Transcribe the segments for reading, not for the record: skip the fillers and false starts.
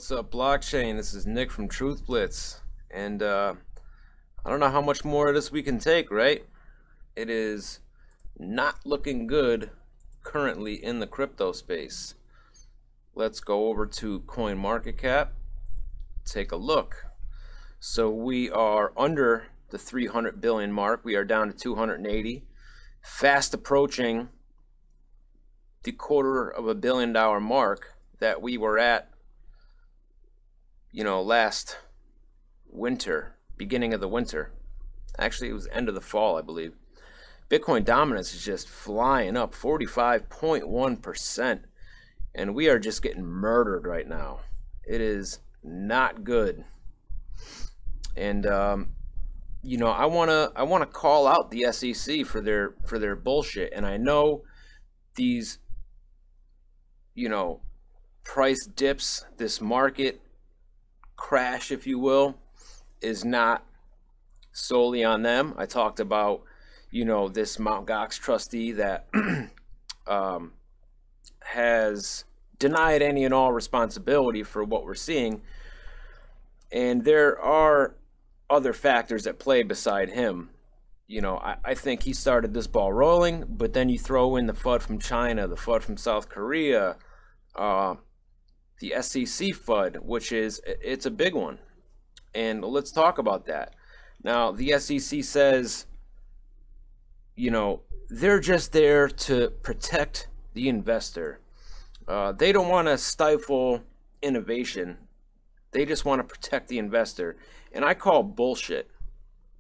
What's up, blockchain? This is Nick from Truth Blitz, and I don't know how much more of this we can take, right? It is not looking good currently in the crypto space. Let's go over to CoinMarketCap, take a look. So we are under the 300 billion mark. We are down to 280, fast approaching the $250 million mark that we were at, last winter, beginning of the winter. Actually, it was end of the fall, I believe. Bitcoin dominance is just flying up 45.1%, and we are just getting murdered right now. It is not good. And I want to call out the SEC for their bullshit. And I know these price dips, this market crash, if you will, is not solely on them. I talked about this Mt. Gox trustee that has denied any and all responsibility for what we're seeing, and there are other factors at play beside him. I think he started this ball rolling, but then you throw in the FUD from China, the FUD from South Korea, the SEC FUD, which it's a big one. And let's talk about that. Now, the SEC says, they're just there to protect the investor. They don't want to stifle innovation. They just want to protect the investor. And I call bullshit,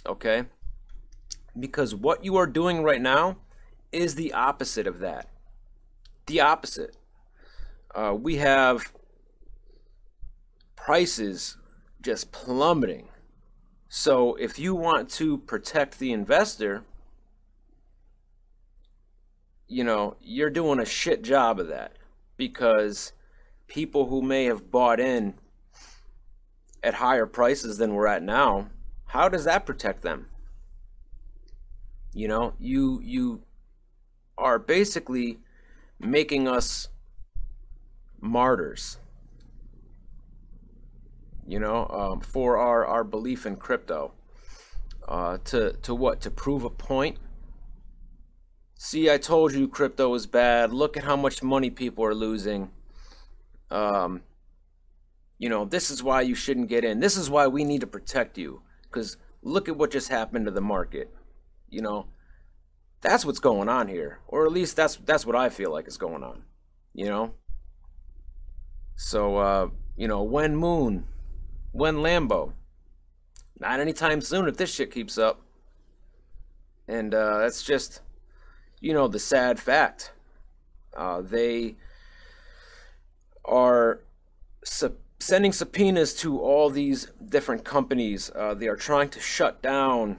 okay? Because what you are doing right now is the opposite of that. The opposite. We have prices just plummeting. So if you want to protect the investor, you're doing a shit job of that, because people who may have bought in at higher prices than we're at now, how does that protect them? You are basically making us martyrs, for our belief in crypto. To what? To prove a point? See, I told you crypto is bad. Look at how much money people are losing. This is why you shouldn't get in. This is why we need to protect you, because look at what just happened to the market. That's what's going on here, or at least that's what I feel like is going on. So when Moon, when Lambo, not anytime soon if this shit keeps up. And that's just the sad fact. They are sending subpoenas to all these different companies. They are trying to shut down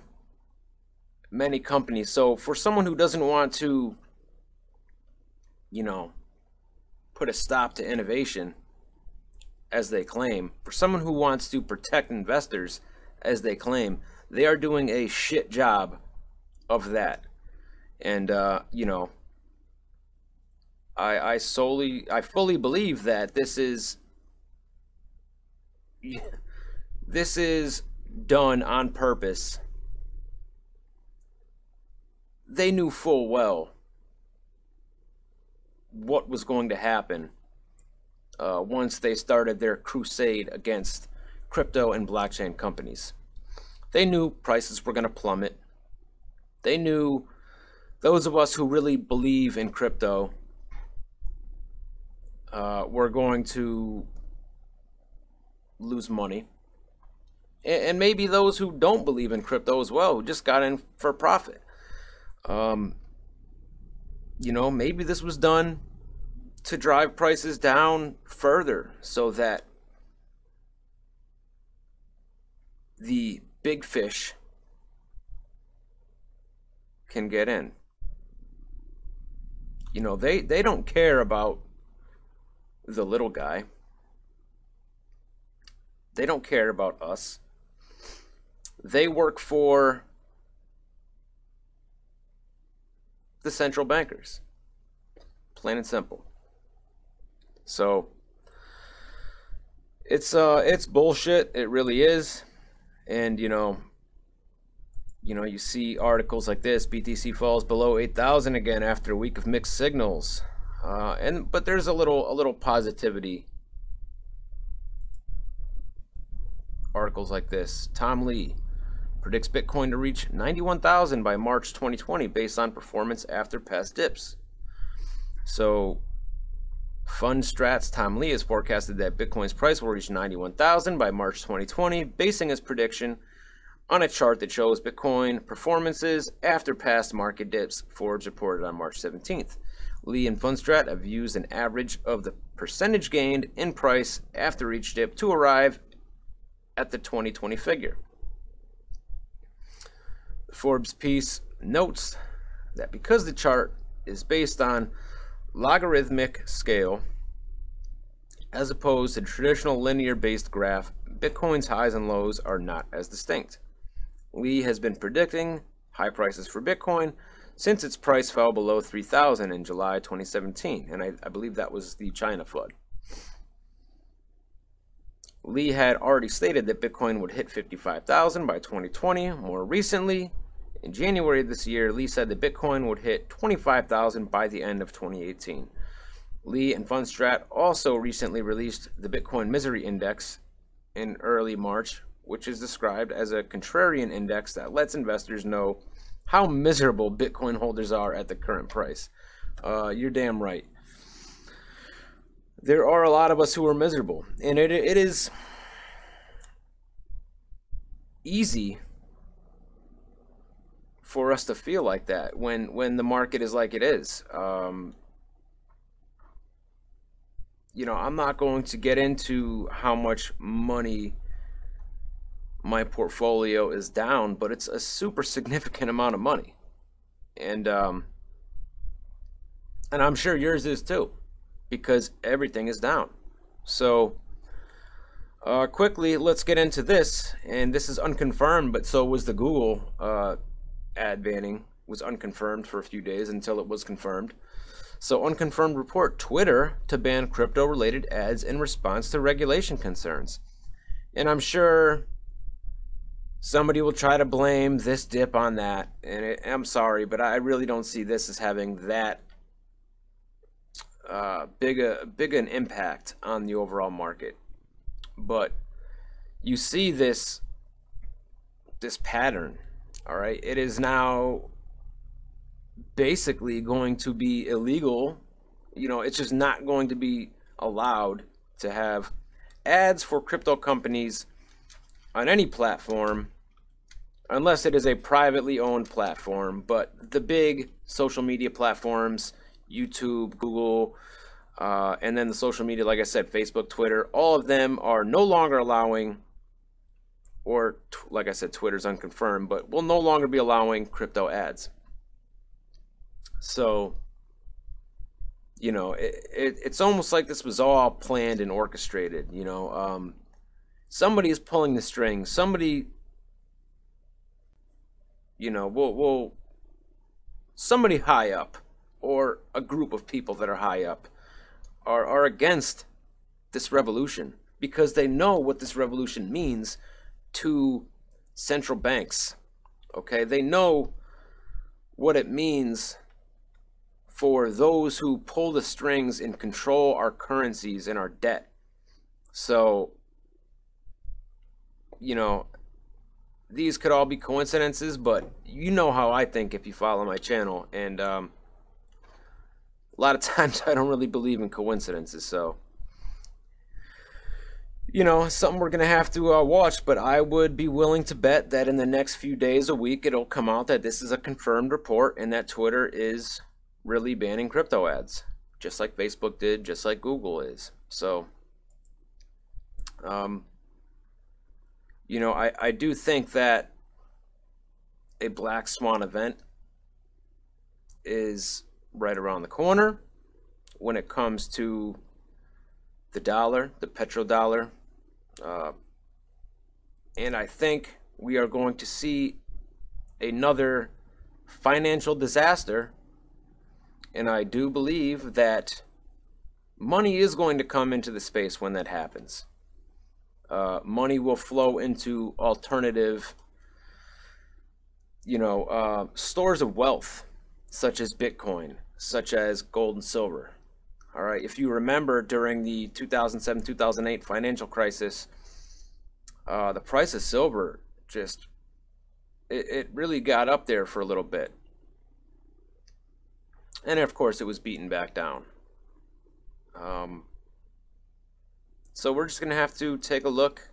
many companies. So for someone who doesn't want to, put a stop to innovation, as they claim, for someone who wants to protect investors, as they claim, they are doing a shit job of that. And I fully believe that this is done on purpose. They knew full well what was going to happen once they started their crusade against crypto and blockchain companies. They knew prices were going to plummet. They knew those of us who really believe in crypto were going to lose money. And maybe those who don't believe in crypto as well, who just got in for profit. Maybe this was done to drive prices down further so that the big fish can get in. They don't care about the little guy. They don't care about us. They work for the central bankers. Plain and simple. So It's bullshit. It really is. And you see articles like this: BTC falls below 8,000 again after a week of mixed signals. But there's a little positivity. Articles like this: Tom Lee predicts Bitcoin to reach 91,000 by March 2020 based on performance after past dips. So Fundstrat's Tom Lee has forecasted that Bitcoin's price will reach 91,000 by March 2020, basing his prediction on a chart that shows Bitcoin performances after past market dips, Forbes reported on March 17th. Lee and Fundstrat have used an average of the percentage gained in price after each dip to arrive at the 2020 figure. The Forbes piece notes that because the chart is based on logarithmic scale as opposed to traditional linear based graph, Bitcoin's highs and lows are not as distinct. Lee has been predicting high prices for Bitcoin since its price fell below 3,000 in July 2017, and I believe that was the China flood. Lee had already stated that Bitcoin would hit 55,000 by 2020. More recently, in January of this year, Lee said that Bitcoin would hit 25,000 by the end of 2018. Lee and Fundstrat also recently released the Bitcoin Misery Index in early March, which is described as a contrarian index that lets investors know how miserable Bitcoin holders are at the current price. You're damn right. There are a lot of us who are miserable, and it is easy for us to feel like that when the market is like it is. I'm not going to get into how much money my portfolio is down, but it's a super significant amount of money, and I'm sure yours is too, because everything is down. So quickly, let's get into this. And this is unconfirmed, but so was the Google ad banning was unconfirmed for a few days until it was confirmed. So unconfirmed report: Twitter to ban crypto related ads in response to regulation concerns. And I'm sure somebody will try to blame this dip on that, and I'm sorry, but I really don't see this as having that big an impact on the overall market. But you see this pattern. All right, it is now basically going to be illegal. It's just not going to be allowed to have ads for crypto companies on any platform unless it is a privately owned platform. But the big social media platforms, YouTube, Google, and then the social media, like I said, Facebook, Twitter, all of them are no longer allowing, or like I said, Twitter's unconfirmed, but will no longer be allowing crypto ads. So, it's almost like this was all planned and orchestrated. Somebody is pulling the strings. Somebody, somebody high up, or a group of people that are high up, are against this revolution, because they know what this revolution means to central banks. Okay, they know what it means for those who pull the strings and control our currencies and our debt. So, these could all be coincidences, but you know how I think if you follow my channel, and a lot of times I don't really believe in coincidences. So, something we're gonna have to watch, but I would be willing to bet that in the next few days, a week, it'll come out that this is a confirmed report and that Twitter is really banning crypto ads, just like Facebook did, just like Google is. So, I do think that a black swan event is right around the corner when it comes to the dollar, the petrodollar. And I think we are going to see another financial disaster. And I do believe that money is going to come into the space when that happens. money will flow into alternative, stores of wealth, such as Bitcoin, such as gold and silver. All right, if you remember during the 2007-2008 financial crisis, the price of silver just, it really got up there for a little bit. And of course, it was beaten back down. So we're just going to have to take a look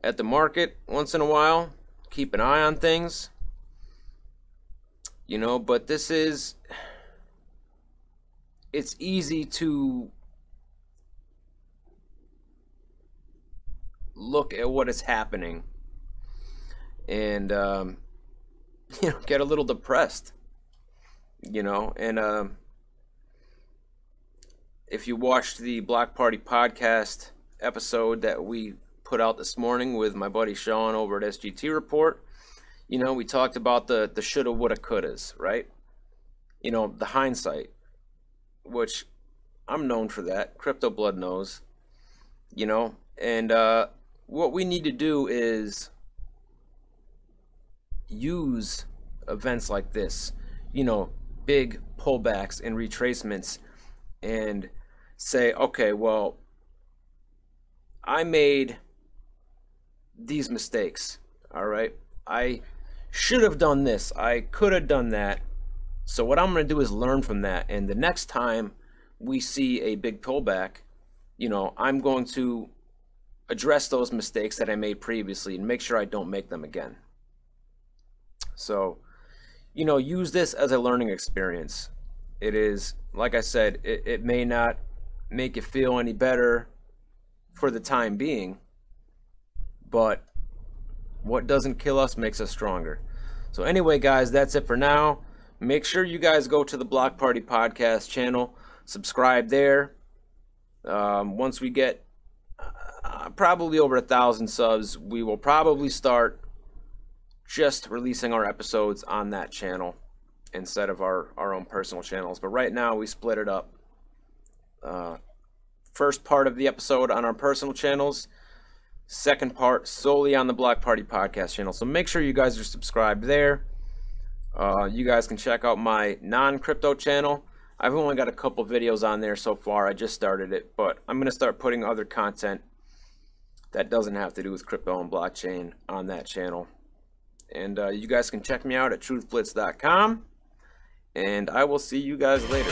at the market once in a while, keep an eye on things, but it's easy to look at what is happening and, get a little depressed, and, if you watched the Block Party podcast episode that we put out this morning with my buddy Sean over at SGT Report, we talked about the shoulda, woulda, couldas, right? The hindsight, which I'm known for that. Crypto Blood knows, and what we need to do is use events like this, big pullbacks and retracements, and say, okay, well, I made these mistakes, all right? I should have done this. I could have done that. So what I'm going to do is learn from that. And the next time we see a big pullback, I'm going to address those mistakes that I made previously and make sure I don't make them again. So, use this as a learning experience. It is, like I said, it may not make you feel any better for the time being, but what doesn't kill us makes us stronger. So anyway, guys, that's it for now. Make sure you guys go to the Block Party podcast channel, subscribe there. Once we get probably over 1,000 subs, we will probably start just releasing our episodes on that channel instead of our own personal channels. But right now we split it up. First part of the episode on our personal channels, second part solely on the Block Party podcast channel. So make sure you guys are subscribed there. You guys can check out my non-crypto channel. I've only got a couple videos on there so far. I just started it, but I'm going to start putting other content that doesn't have to do with crypto and blockchain on that channel. And you guys can check me out at truthblitz.com. And I will see you guys later.